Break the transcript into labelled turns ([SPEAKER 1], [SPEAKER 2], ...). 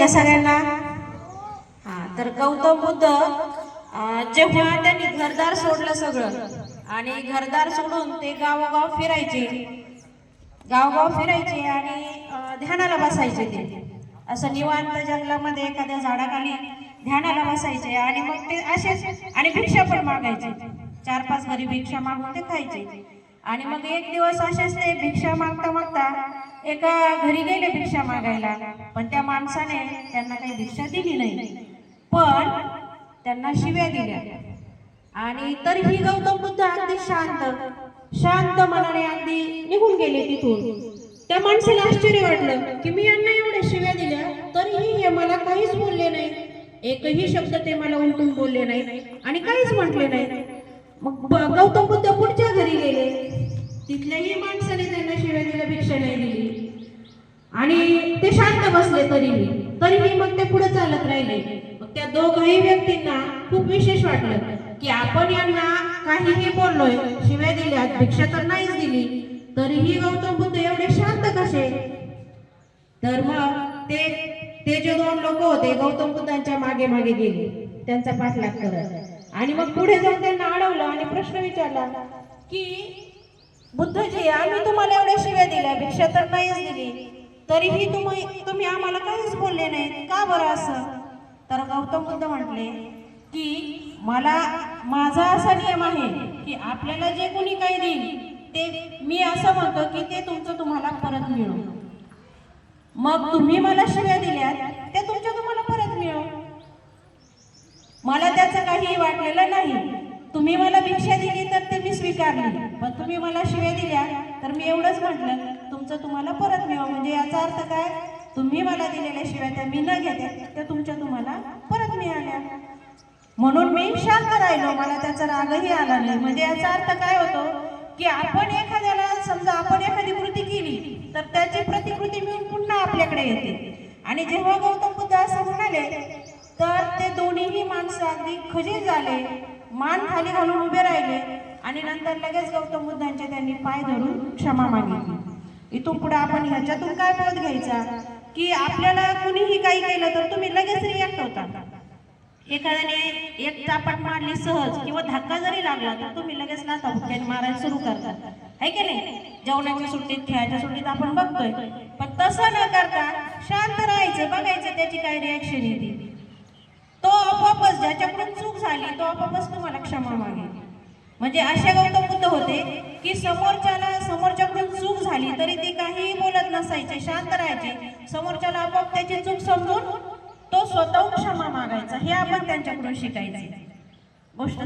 [SPEAKER 1] का सगळ्यांना? तर गौतम बुद्ध जेव्हा त्यांनी घरदार सोडलं सगळं आणि घरदार सोडून ते गावोगाव फिरायचे, गावगाव फिरायचे आणि ध्यानाला बसायचे. ते असं निवांत जंगलामध्ये एखाद्या झाडाखाली ध्यानाला बसायचे आणि मग ते असेच आणि भिक्षा पण मागायचे. 4-5 घरी भिक्षा मागून ते खायचे. आणि मग एक दिवस असेच ते भिक्षा मागता मागता एका घरी गेले भिक्षा मागायला, पण त्या माणसाने त्यांना काही भिक्षा दिली नाही, पण त्यांना शिव्या दिल्या. आणि तरीही गौतम बुद्ध अगदी शांत मनाने अगदी निघून गेले तिथून. त्या माणसाला आश्चर्य वाटलं की मी यांना एवढ्या शिव्या दिल्या तरीही हे मला काहीच बोलले नाही, एकही शब्द ते मला उलटून बोलले नाही आणि काहीच म्हटले नाही. मग गौतम बुद्ध पुढच्या घरी गेले, तिथल्याही माणसाने त्यांना शिव्या दिल्या, भिक्षा नाही दिली आणि ते शांत बसले. तरीही मग ते पुढे चालत राहिले. मग त्या दोघही व्यक्तींना खूप विशेष वाटलं की आपण यांना काहीही बोललोय, शिव्या दिल्या, भिक्षा तर नाहीच दिली, तरीही गौतम बुद्ध एवढे शांत कसे? तर मग ते जे 2 लोक होते गौतम बुद्धांच्या मागे मागे गेले, त्यांचा पाठलाग करत. आणि मग पुढे जाऊन त्यांना अडवलं आणि प्रश्न विचारला की बुद्धजी, आम्ही तुम्हाला एवढ्या शिव्या दिल्या, भिक्षा तर नाहीच दिली, तरीही तुम्ही आम्हाला काहीच बोलले नाही, का बरं असं? तर गौतम बुद्ध म्हटले की माझा असा नियम आहे की आपल्याला जे कोणी काही देईल ते मी असं म्हणतो की ते तुमचं तुम्हाला परत मिळो. मग तुम्ही मला शिव्या दिल्या ते तुम्हाला परत मिळो, मला त्याचं काही वाटलेलं नाही. तुम्ही मला भिक्षा दिली तर ते मी स्वीकारली, पण तुम्ही मला शिव्या दिल्या तर मी एवढंच म्हटलं तुमचं तुम्हाला परत मिळो. म्हणजे याचा अर्थ काय? तुम्ही मला दिलेल्या शिव्या त्या मी न घेता त्या तुम्हाला परत मिळाल्या, म्हणून मी शांत राहिलो, मला त्याचा रागही आला नाही. म्हणजे याचा अर्थ काय होतो की आपण एखाद्याला, समजा आपण एखादी कृती केली तर त्याची प्रतिकृती मिळून पुन्हा आपल्याकडे येते. आणि जेव्हा गौतम बुद्ध असं म्हणाले तर ते दोन्हीही माणसं अगदी खजील झाले, मान खाली घालून उभे राहिले आणि नंतर लगेच गौतम बुद्धांचे त्यांनी पाय धरून क्षमा मागितली. इथून पुढे आपण ह्याच्यातून काय बोध घ्यायचा की आपल्याला कुणीही काही केलं तर तुम्ही लगेच रिॲक्ट होता. एखाद्याने एक चापट मारली सहज किंवा धक्का जरी लागला तर तुम्ही लगेच लाथाबुक्क्याने मारायला सुरू करता, है की नाही? जेवणाच्या सुट्टीत, खेळाच्या सुट्टीत आपण बघतोय. पण तसं न करता शांत राहायचं, बघायचं त्याची काय रिॲक्शन येते. तो आपोआपच, ज्याच्याकडून चूक झाली तो आपोआपच तुम्हाला क्षमा मागेल. म्हणजे अशा गौतम बुद्ध होते की समोरच्याकडून चूक झाली तरी ती काहीही बोलत नसायचे, शांत राहायचे. समोरच्याला आपोआप त्याची चूक समजून तो स्वतःहून क्षमा मागायचा. हे आपण त्यांच्याकडून शिकायचे गोष्ट.